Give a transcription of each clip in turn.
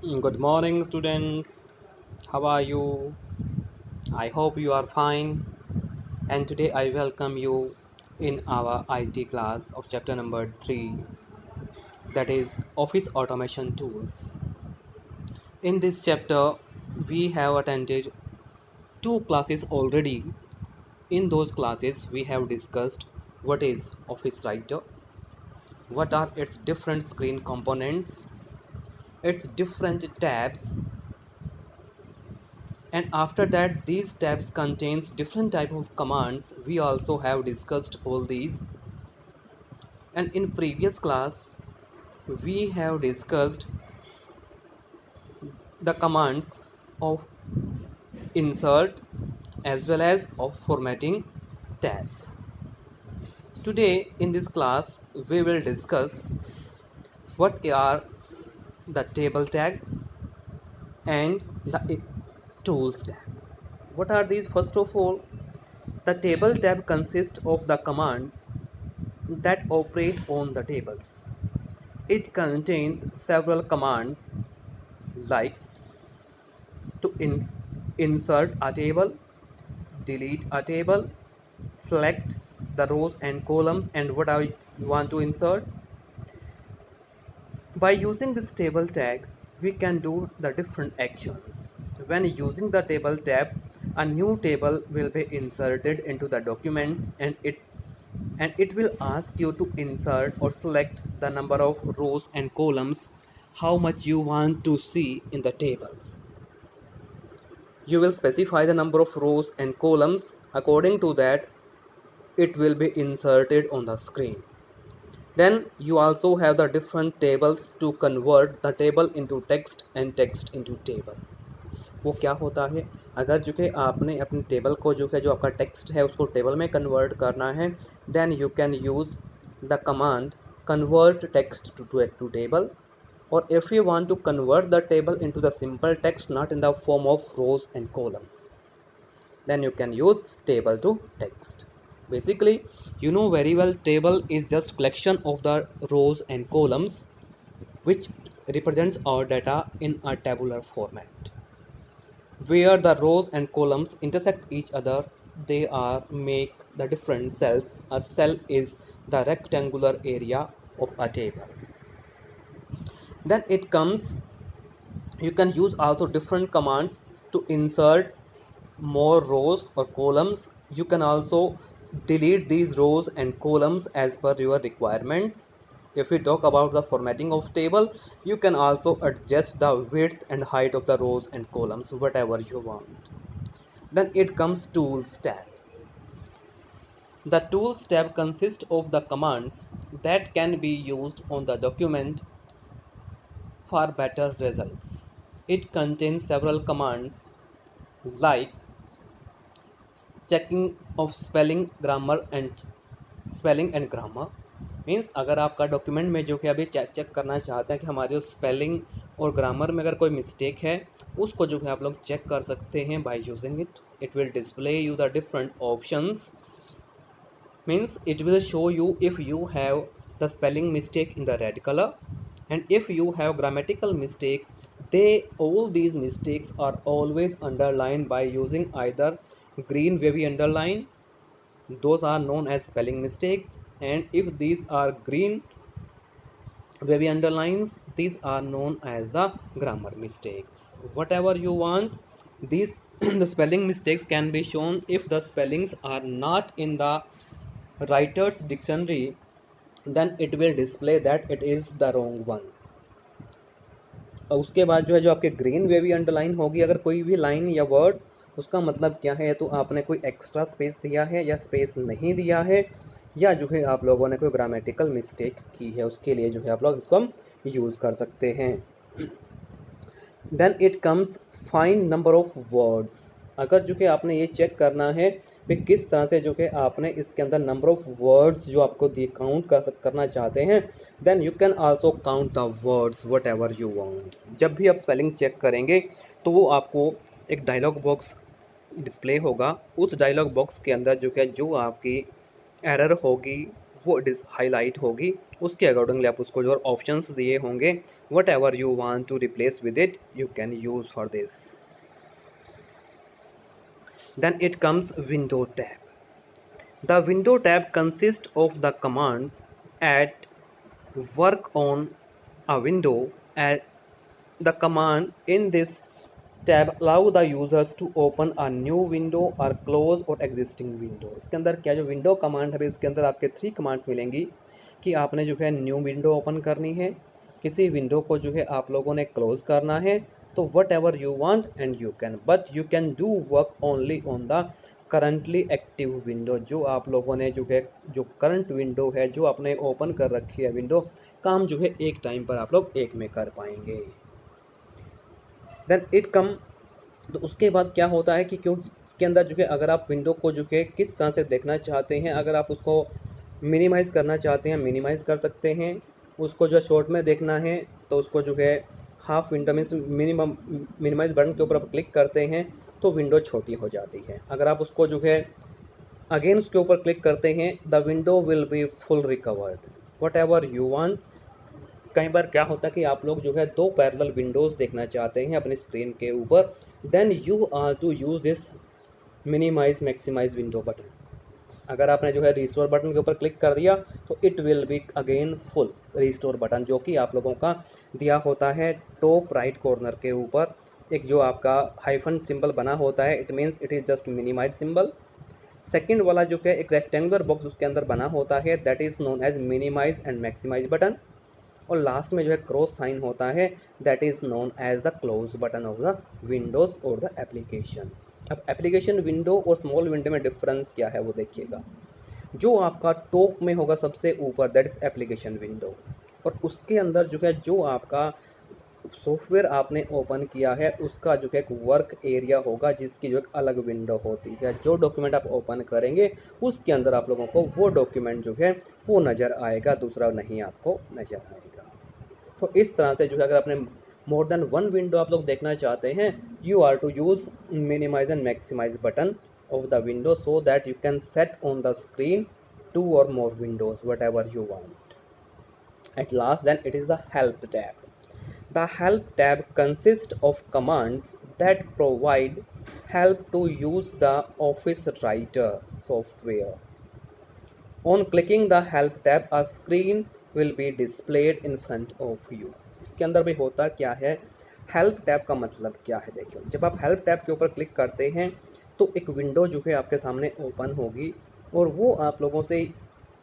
Good morning, students. How are you? I hope you are fine. And today I welcome you in our IT class of chapter number 3, that is Office Automation Tools. In this chapter, we have attended two classes already. In those classes, we have discussed what is Office Writer, what are its different screen components, its different tabs, and after that these tabs contains different type of commands. We also have discussed all these, and in previous class we have discussed the commands of insert as well as of formatting tabs. Today in this class we will discuss what are the table tag and the tools tab. What are these? First of all, the table tab consists of the commands that operate on the tables. It contains several commands like to insert a table, delete a table, select the rows and columns and what I want to insert. By using this table tag, we can do the different actions. When using the table tab, a new table will be inserted into the documents and it will ask you to insert or select the number of rows and columns how much you want to see in the table. You will specify the number of rows and columns. According to that, it will be inserted on the screen. Then you also have the different tables to convert the table into text and text into table. वो क्या होता है, अगर जो कि आपने अपनी table को जो है जो आपका टेक्स्ट है उसको टेबल में कन्वर्ट करना है, then you can use the command convert text to table, or if you want to convert the table into the simple text not in the form of rows and columns, then you can use table to text. Basically, you know very well, table is just collection of the rows and columns which represents our data in a tabular format. Where the rows and columns intersect each other, they are make the different cells. A cell is the rectangular area of a table. Then it comes, you can use also different commands to insert more rows or columns. You can also delete these rows and columns as per your requirements. If we talk about the formatting of table, you can also adjust the width and height of the rows and columns whatever you want. Then it comes tools tab. The tools tab consists of the commands that can be used on the document for better results. It contains several commands like checking of spelling and grammar. Means अगर आपका document में जो कि अभी check करना चाहते हैं कि हमारे जो स्पेलिंग और ग्रामर में अगर कोई मिस्टेक है उसको जो है आप लोग चेक कर सकते हैं by using it will display you the different options. Means it will show you if you have the spelling mistake in the red color, and if you have grammatical mistake, all these mistakes are always underlined by using either green wavy underline, those are known as spelling mistakes, and if these are green wavy underlines, these are known as the grammar mistakes. Whatever you want, these the spelling mistakes can be shown if the spellings are not in the writer's dictionary, then it will display that it is the wrong one. और उसके बाद जो है जो आपके green wavy underline होगी, अगर कोई भी लाइन या वर्ड, उसका मतलब क्या है, तो आपने कोई एक्स्ट्रा स्पेस दिया है या स्पेस नहीं दिया है, या जो है आप लोगों ने कोई ग्रामेटिकल मिस्टेक की है, उसके लिए जो है आप लोग इसको हम यूज़ कर सकते हैं. Then it comes find number of words. अगर जो कि आपने ये चेक करना है कि किस तरह से जो कि आपने इसके अंदर नंबर ऑफ वर्ड्स जो आपको काउंट करना चाहते हैं, then you can also count the words whatever you want. जब भी आप स्पेलिंग चेक करेंगे तो वो आपको एक डायलॉग बॉक्स डिस्प्ले होगा. उस डायलॉग बॉक्स के अंदर जो है जो आपकी एरर होगी वो हाईलाइट होगी, उसके अकॉर्डिंगली आप उसको जो ऑप्शंस दिए होंगे, whatever you want to replace with it you can use for this. Then it comes window tab. The window tab consists of the commands at work on a window. And the command in this tab allow the users to open a new window or close or existing window। इसके अंदर क्या जो window command है उसके अंदर आपके 3 commands मिलेंगी कि आपने जो है न्यू विंडो ओपन करनी है, किसी विंडो को जो है आप लोगों ने क्लोज करना है, तो what ever you want and you can, but you can do work only on the currently active window. जो आप लोगों ने जो है जो करंट विंडो है जो आपने ओपन कर रखी है विंडो, काम जो है एक टाइम पर आप लोग एक में कर पाएंगे। देन इट कम, तो उसके बाद क्या होता है कि क्यों इसके अंदर जो है अगर आप विंडो को जो है किस तरह से देखना चाहते हैं, अगर आप उसको मिनिमाइज़ करना चाहते हैं मिनिमाइज़ कर सकते हैं, उसको जो शॉर्ट में देखना है तो उसको जो है half window means minimum minimise button के ऊपर आप क्लिक करते हैं तो विंडो छोटी हो जाती है। अगर आप उसको जो है अगेन उसके ऊपर क्लिक करते हैं the window will be full recovered what ever you want. कई बार क्या होता है कि आप लोग जो है 2 पैरेलल विंडोज़ देखना चाहते हैं अपनी स्क्रीन के ऊपर, then you are to use this minimise maximise window button. अगर आपने जो है रिस्टोर बटन के ऊपर क्लिक कर दिया तो it will be again full restore button, जो कि आप लोगों का दिया होता है टॉप राइट कॉर्नर के ऊपर एक जो आपका हाइफन सिंबल बना होता है, it means it is just minimise symbol. Second वाला जो है एक रेक्टेंगुलर बॉक्स उसके अंदर बना होता है, that is known as minimise and maximise button. और लास्ट में जो है क्रॉस साइन होता है, that is known as the close button of the windows और द एप्लीकेशन। अब एप्लीकेशन विंडो और स्मॉल विंडो में डिफरेंस क्या है वो देखिएगा। जो आपका टॉप में होगा सबसे ऊपर दैट इज़ एप्लीकेशन विंडो, और उसके अंदर जो है जो आपका सॉफ्टवेयर आपने ओपन किया है उसका जो है एक वर्क एरिया होगा जिसकी जो एक अलग विंडो होती है। जो डॉक्यूमेंट आप ओपन करेंगे उसके अंदर आप लोगों को वो डॉक्यूमेंट जो है वो नज़र आएगा, दूसरा नहीं आपको नज़र आएगा। तो इस तरह से जो है अगर आपने मोर देन वन विंडो आप लोग देखना चाहते हैं, you are to use minimise and maximise button of the window so that you can set on the screen 2 or more windows whatever you want. At last then it is the help tab. The help tab consists of commands that provide help to use the Office Writer software. On clicking the help tab a screen will be displayed in front of you. इसके अंदर भी होता क्या है, help tab का मतलब क्या है देखिए। जब आप हेल्प टैब के ऊपर क्लिक करते हैं तो एक विंडो जो है आपके सामने ओपन होगी और वो आप लोगों से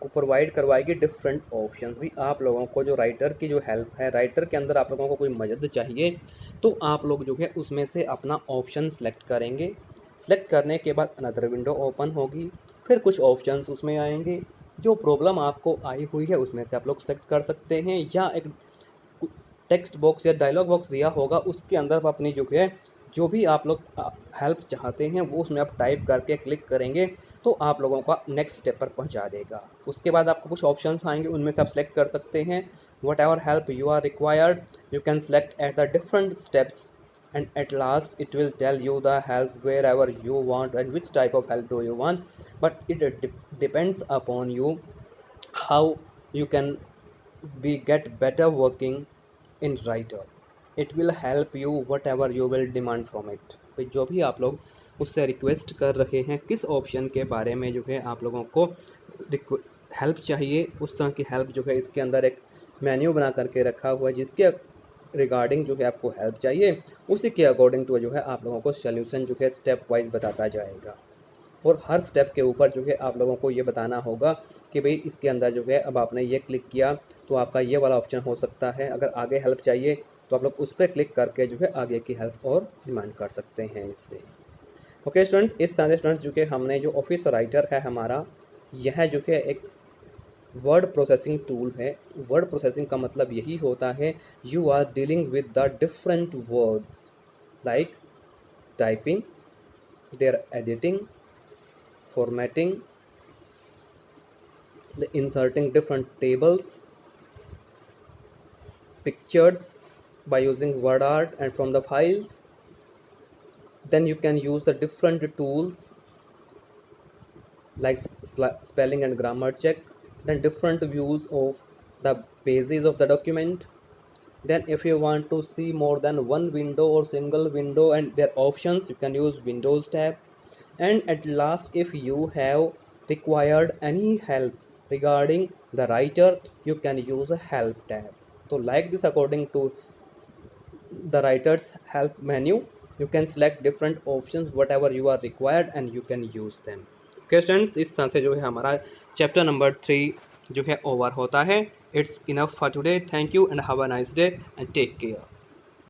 को प्रोवाइड करवाएगी डिफरेंट ऑप्शंस भी। आप लोगों को जो राइटर की जो हेल्प है, राइटर के अंदर आप लोगों को कोई मदद चाहिए तो आप लोग जो है उसमें से अपना ऑप्शन सेलेक्ट करेंगे। सेलेक्ट करने के बाद अनदर विंडो ओपन होगी, फिर कुछ ऑप्शंस उसमें आएंगे, जो प्रॉब्लम आपको आई हुई है उसमें से आप लोग सेलेक्ट कर सकते हैं, या एक टेक्स्ट बॉक्स या डायलॉग बॉक्स दिया होगा उसके अंदर आप अपनी जो है जो भी आप लोग हेल्प चाहते हैं वो उसमें आप टाइप करके क्लिक करेंगे तो आप लोगों का नेक्स्ट स्टेप पर पहुंचा देगा। उसके बाद आपको कुछ ऑप्शंस आएंगे, उनमें से आप सेलेक्ट कर सकते हैं whatever help you are required, you can select at the different steps and at last it will tell you the help wherever you want and which type of help do you want, but it depends upon you how you can be get better working in writer. It will help you whatever you will demand from it। भाई जो भी आप लोग उससे request कर रहे हैं किस ऑप्शन के बारे में जो है आप लोगों को हेल्प चाहिए, उस तरह की हेल्प जो है इसके अंदर एक मेन्यू बना करके रखा हुआ है जिसके रिगार्डिंग जो है आपको हेल्प चाहिए उसी के अकॉर्डिंग तो जो है आप लोगों को सोल्यूशन जो है स्टेप वाइज बताता जाएगा। और हर स्टेप के ऊपर जो है आप लोगों को ये बताना होगा कि भाई इसके अंदर जो है अब आपने ये क्लिक किया तो आपका ये वाला ऑप्शन हो सकता है, अगर आगे हेल्प चाहिए तो आप लोग उस पर क्लिक करके जो है आगे की हेल्प और डिमांड कर सकते हैं इससे। ओके स्टूडेंट्स, इस तरह से स्टूडेंट्स जो कि हमने जो ऑफिस राइटर है हमारा, यह जो है एक वर्ड प्रोसेसिंग टूल है। वर्ड प्रोसेसिंग का मतलब यही होता है you are dealing with the different words like typing, there editing, formatting, the inserting different tables, pictures by using word art and from the files. Then you can use the different tools like spelling and grammar check, then different views of the pages of the document. Then if you want to see more than one window or single window and their options, you can use Windows tab. And at last, if you have required any help regarding the writer, you can use a help tab. So like this, according to the writer's help menu, you can select different options whatever you are required and you can use them. Okay students, इस तरह से जो है हमारा chapter number 3 जो है over होता है. It's enough for today. Thank you and have a nice day and take care.